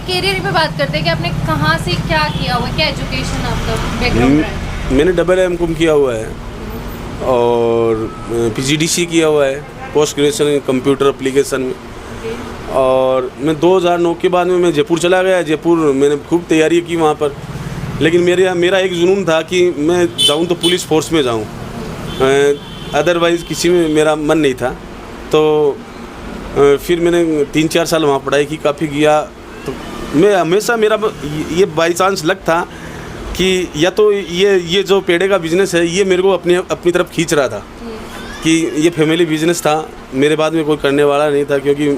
Career पे बात करते हैं कि आपने कहाँ से क्या किया हुआ है, क्या एजुकेशन आपका बैकग्राउंड रहा है? मैंने MM.Com किया हुआ है और PGDC किया हुआ है, पोस्ट ग्रेजुएशन कंप्यूटर एप्लीकेशन में। और मैं 2009 के बाद में मैं जयपुर चला गया। जयपुर मैंने खूब तैयारी की वहाँ पर, लेकिन मेरा एक जुनून था कि मैं जाऊँ तो पुलिस फोर्स में जाऊँ, अदरवाइज़ किसी में मेरा मन नहीं था। तो फिर मैंने 3-4 साल वहाँ पढ़ाई की, काफ़ी किया। तो मैं हमेशा मेरा ये बाई चांस लक था कि या तो ये जो पेड़े का बिज़नेस है ये मेरे को अपनी तरफ खींच रहा था, कि ये फैमिली बिजनेस था, मेरे बाद में कोई करने वाला नहीं था, क्योंकि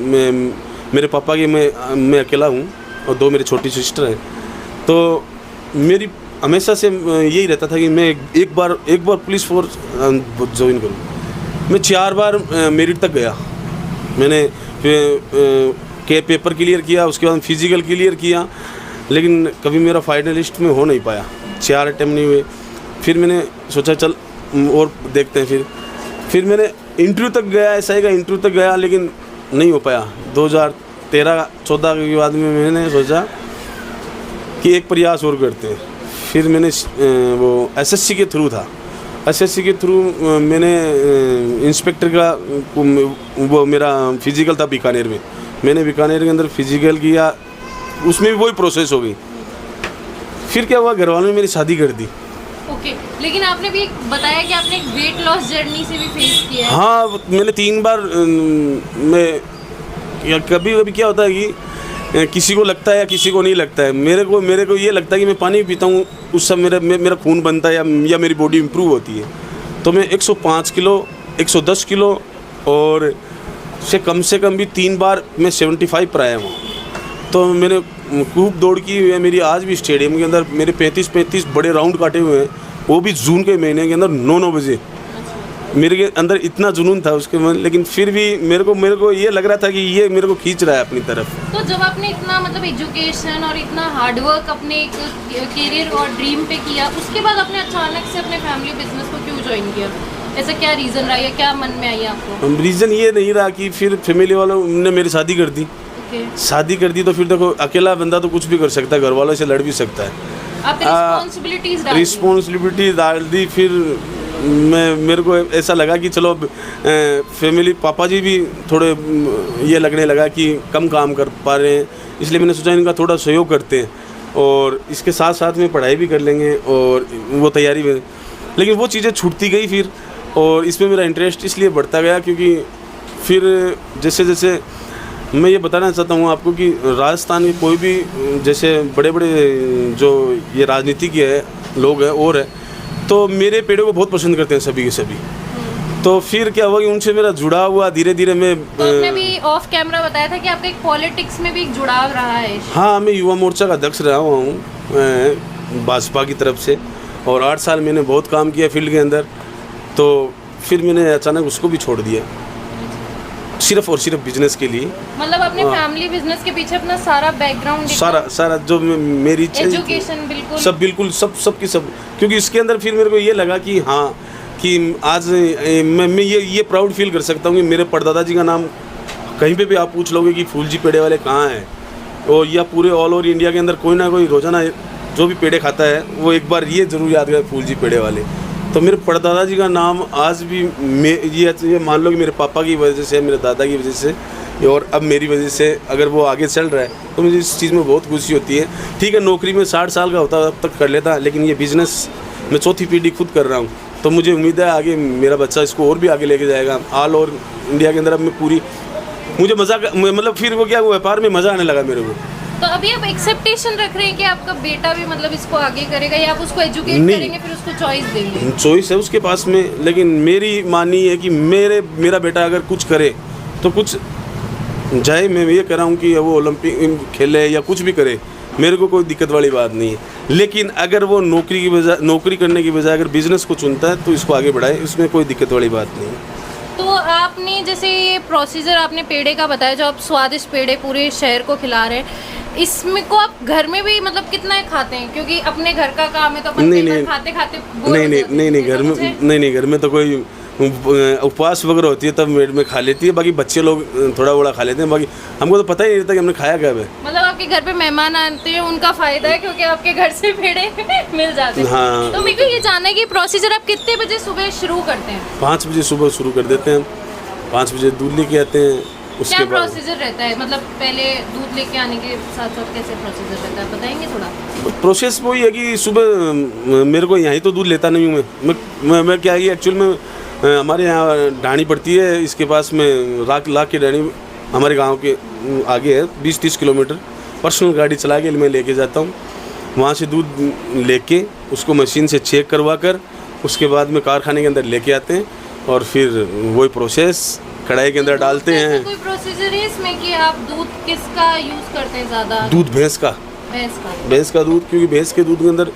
मेरे पापा की मैं अकेला हूँ और 2 मेरी छोटी सिस्टर हैं। तो मेरी हमेशा से यही रहता था कि मैं एक बार पुलिस फोर्स ज्वाइन करूँ। मैं 4 बार मेरिट तक गया। मैंने के पेपर क्लियर किया, उसके बाद फिजिकल क्लियर किया, लेकिन कभी मेरा फाइनलिस्ट में हो नहीं पाया। 4 अटेम्प्ट नहीं हुए। फिर मैंने सोचा चल और देखते हैं। फिर मैंने इंटरव्यू तक गया, SI का इंटरव्यू तक गया, लेकिन नहीं हो पाया। 2013-14 के बाद में मैंने सोचा कि एक प्रयास और करते हैं। फिर मैंने वो SSC के थ्रू था, SSC के थ्रू मैंने इंस्पेक्टर का वो मेरा फिजिकल था बीकानेर में। मैंने बीकानेर के अंदर फिजिकल किया, उसमें भी वही प्रोसेस हो गई। फिर क्या हुआ, घर वालों ने मेरी शादी कर दी। ओके, लेकिन आपने भी बताया कि आपने एक वेट लॉस जर्नी से भी फेस किया है। हाँ, मैंने 3 बार मैं कभी क्या होता है कि किसी को लगता है या किसी को नहीं लगता है। मेरे को ये लगता है कि मैं पानी पीता हूँ उस समय मेरा खून बनता है या मेरी बॉडी इम्प्रूव होती है। तो मैं 105 किलो, 110 किलो और से कम भी 3 बार मैं 75 पर आया हूँ। तो मैंने खूब दौड़ की है। मेरी आज भी स्टेडियम के अंदर मेरे 35 बड़े राउंड काटे हुए हैं, वो भी जून के महीने के अंदर 9 बजे। मेरे के अंदर इतना जुनून था उसके मन, लेकिन फिर भी मेरे को ये लग रहा था कि ये मेरे को खींच रहा है अपनी तरफ। तो जब आपने इतना मतलब एजुकेशन और इतना हार्डवर्क अपने एक करियर और ड्रीम पे किया, उसके बाद आपने अचानक से अपने फैमिली बिजनेस को क्यों ज्वाइन किया? ऐसा क्या रीज़न रहा या क्या मन में आई आपको? रीज़न ये नहीं रहा कि फिर फैमिली वालों ने मेरी शादी कर दी। शादी कर दी तो फिर देखो, अकेला बंदा तो कुछ भी कर सकता है, घर वालों से लड़ भी सकता है। रिस्पॉन्सिबिलिटीज डाल दी। फिर मेरे को ऐसा लगा कि चलो फैमिली, पापा जी भी थोड़े ये लगने लगा कि कम काम कर पा रहे हैं, इसलिए मैंने सोचा इनका थोड़ा सहयोग करते हैं और इसके साथ साथ में पढ़ाई भी कर लेंगे और वो तैयारी में। लेकिन वो चीज़ें छूटती गई फिर, और इसमें मेरा इंटरेस्ट इसलिए बढ़ता गया क्योंकि फिर जैसे मैं ये बताना चाहता हूँ आपको कि राजस्थान के कोई भी जैसे बड़े जो ये राजनीतिक है लोग हैं और है, तो मेरे पेड़ों को बहुत पसंद करते हैं सभी के सभी। तो फिर क्या हुआ कि उनसे मेरा जुड़ाव हुआ धीरे धीरे। मैं तो आपने भी ऑफ कैमरा बताया था कि आपका एक पॉलिटिक्स में भी एक जुड़ाव रहा है। हाँ, मैं युवा मोर्चा का अध्यक्ष रहा हुआ हूँ भाजपा की तरफ से, और 8 साल मैंने बहुत काम किया फील्ड के अंदर। तो फिर मैंने अचानक उसको भी छोड़ दिया, सिर्फ और सिर्फ बिजनेस के लिए। मतलब अपने फैमिली बिजनेस के पीछे अपना सारा बैकग्राउंड, सारा जो मेरी एजुकेशन बिल्कुल सब की सब, क्योंकि इसके अंदर फिर मेरे को ये लगा कि हाँ, कि आज मैं ये प्राउड फील कर सकता हूँ कि मेरे परदादा जी का नाम कहीं पे भी आप पूछ लोगे कि फूलजी पेड़े वाले कहाँ हैं, और या पूरे ऑल ओवर इंडिया के अंदर कोई ना कोई रोजाना जो भी पेड़े खाता है वो एक बार ये ज़रूर याद करे फूलजी पेड़े वाले। तो मेरे परदादा जी का नाम आज भी ये मान लो कि मेरे पापा की वजह से, मेरे दादा की वजह से और अब मेरी वजह से अगर वो आगे चल रहा है तो मुझे इस चीज़ में बहुत खुशी होती है। ठीक है, नौकरी में 60 साल का होता तब तक कर लेता, लेकिन ये बिज़नेस मैं 4थी पीढ़ी खुद कर रहा हूँ। तो मुझे उम्मीद है आगे मेरा बच्चा इसको और भी आगे लेके जाएगा। ऑल ओवर इंडिया के अंदर अब मैं पूरी, मुझे मज़ा, मतलब फिर वो क्या, व्यापार में मज़ा आने लगा मेरे को। तो अभी आप एक्सेप्टेशन रख रहे हैं कि आपका बेटा भी मतलब इसको आगे करेगा, या आप उसको एजुकेट करेंगे फिर उसको चॉइस देंगे? चॉइस है उसके पास में, लेकिन मेरी मानी है कि मेरा बेटा अगर कुछ करे तो कुछ जाए। मैं ये कह रहा हूँ कि वो ओलंपिक खेले या कुछ भी करे, मेरे को कोई दिक्कत वाली बात नहीं है। लेकिन अगर वो नौकरी करने की बजाय अगर बिजनेस को चुनता है तो इसको आगे बढ़ाए, इसमें कोई दिक्कत वाली बात नहीं है। तो आपने जैसे ये प्रोसीजर आपने पेड़े का बताया, जो आप स्वादिष्ट पेड़े पूरे शहर को खिला रहे हैं, इसमें को आप घर में भी मतलब कितना खाते हैं? क्योंकि अपने घर का काम है तो अपन खाते नहीं घर में, नहीं घर में तो कोई उपवास वगैरह होती है तब मेड में खा लेती है, बाकी बच्चे लोग थोड़ा बड़ा खा लेते हैं, बाकी हमको तो पता ही नहीं रहता कि हमने खाया क्या है। मतलब आपके घर पे मेहमान आते हैं उनका फायदा है क्योंकि आपके घर से पेड़े मिल जाते हैं। हाँ। तो मेरे को ये जानना है कि प्रोसीजर आप कितने बजे सुबह शुरू करते हैं? 5 बजे सुबह शुरू कर देते हैं, 5 बजे दूध लेके आते हैं। क्या उसके बाद प्रोसीजर रहता है, मतलब पहले दूध लेके आने के साथ साथ कैसे प्रोसीजर रहता है, बताएंगे थोड़ा? प्रोसेस वही है कि सुबह मेरे को यहीं तो दूध लेता नहीं हूँ मैं क्या है कि एक्चुअल में हमारे यहाँ ढाणी पड़ती है, इसके पास में लाख की ढाणी हमारे गांव के आगे है, 20-30 किलोमीटर। पर्सनल गाड़ी चला के मैं लेके जाता हूँ, वहाँ से दूध लेके उसको मशीन से चेक करवा कर उसके बाद में कारखाने के अंदर लेके आते हैं और फिर वही प्रोसेस कढ़ाई के अंदर डालते हैं। कोई प्रोसीजर है इसमें कि आप दूध किसका यूज़ करते हैं ज़्यादा? दूध भैंस का दूध, क्योंकि भैंस के दूध के अंदर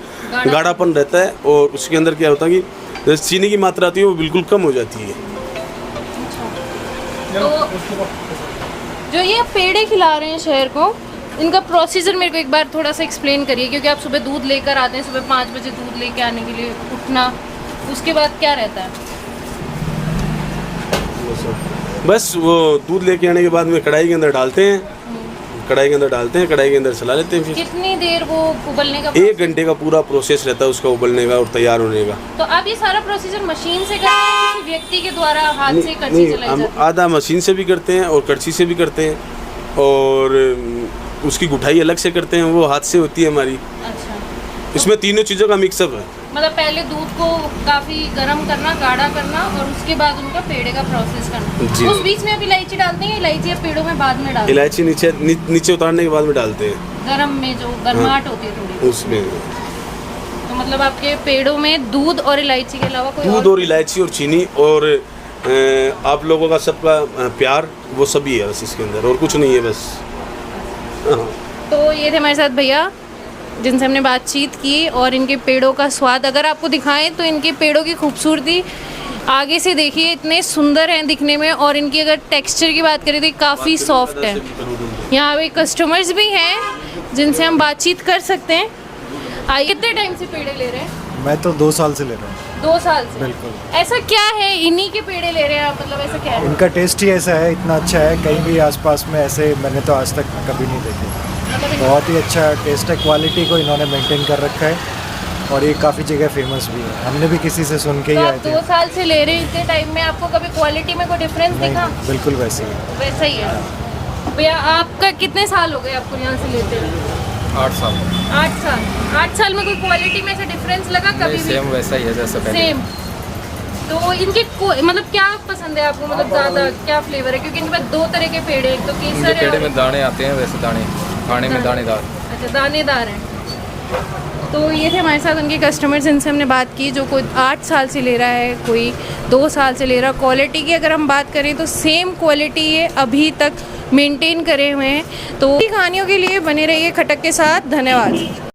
गाढ़ापन रहता है और उसके अंदर क्या होता है कि चीनी की मात्रा आती है वो बिल्कुल कम हो जाती है। तो जो ये पेड़े खिला रहे हैं शहर को, इनका प्रोसीजर मेरे को एक बार थोड़ा सा एक्सप्लेन करिए, क्योंकि आप सुबह दूध लेकर आते हैं, सुबह 5 बजे दूध लेके आने के लिए उठना, उसके बाद क्या रहता है? बस वो दूध लेके आने के बाद में कढ़ाई के अंदर डालते हैं, कढ़ाई के अंदर चला लेते हैं। फिर कितनी देर वो उबलने का? 1 घंटे का पूरा प्रोसेस रहता है उसका उबलने का और तैयार होने का। तो आप ये सारा प्रोसीजर मशीन से करते हैं किसी व्यक्ति के द्वारा हाथ से कड़छी चलाई हम जाती है? आधा मशीन से भी करते हैं और कड़छी से भी करते हैं, और उसकी गुठाई अलग से करते हैं, वो हाथ से होती है हमारी। अच्छा, इसमें तीनों चीज़ों का मिक्सअप है। मतलब पहले दूध को काफी गर्म करना, गाढ़ा करना, और उसके बाद उनका पेड़े का प्रोसेस करना। जी। उस बीच में आप इलायची डालते हैं? इलायची आप पेड़ों में बाद में डालते हैं? इलायची नीचे उतारने के बाद में डालते हैं, गरम में जो गर्माहट होती है थोड़ी उसमें। तो मतलब आपके पेड़ों में दूध और इलायची के अलावा कोई दूध और इलायची और चीनी और आप लोगों का सबका प्यार, वो सभी है बस इसके अंदर, और कुछ नहीं है बस। हाँ। तो ये थे हमारे साथ भैया जिनसे हमने बातचीत की, और इनके पेड़ों का स्वाद अगर आपको दिखाएं तो इनके पेड़ों की खूबसूरती आगे से देखिए, इतने सुंदर हैं दिखने में, और इनकी अगर टेक्सचर की बात करें तो काफ़ी सॉफ्ट है। यहाँ पे कस्टमर्स भी हैं जिनसे हम बातचीत कर सकते हैं। आइए, कितने टाइम से पेड़े ले रहे हैं? मैं तो 2 साल से ले रहा हूँ। 2 साल से? बिल्कुल। ऐसा क्या है, इन्हीं के पेड़े ले रहे हैं आप, मतलब ऐसा क्या है? इनका टेस्ट ही ऐसा है, इतना अच्छा है, कहीं भी आसपास में ऐसे मैंने तो आज तक कभी नहीं देखे। बहुत ही अच्छा टेस्ट है, क्वालिटी को इन्होंने मेंटेन कर रखा है, और ये काफ़ी जगह फेमस भी है। हमने भी किसी से सुन के ही तो आए आप थे। 2 साल से ले रहे हैं, इतने टाइम में आपको कभी क्वालिटी में कोई डिफरेंस दिखा? नहीं, बिल्कुल वैसे ही है। वैसा ही है। भैया आपका कितने साल हो गए आपको यहाँ से लेते हैं? 8 साल। 8 साल। 8 साल में कोई क्वालिटी में ऐसा डिफरेंस लगा कभी भी? सेम वैसा ही है जैसा पहले। सेम। तो इनके मतलब क्या पसंद है आपको, मतलब ज़्यादा क्या फ्लेवर है? क्योंकि इनके पास 2 तरह के पेड़ हैं, एक तो इनके केसर है पेड़े और में दाने आते हैं, वैसे दाने खाने में दानेदार। अच्छा, दानेदार हैं। तो ये थे हमारे साथ उनके कस्टमर जिनसे हमने बात की, जो कोई 8 साल से ले रहा है, कोई 2 साल से ले रहा है। क्वालिटी की अगर हम बात करें तो सेम क्वालिटी ये अभी तक मेंटेन करे हुए हैं। तो कहानियों के लिए बने रहिए खटक के साथ। धन्यवाद।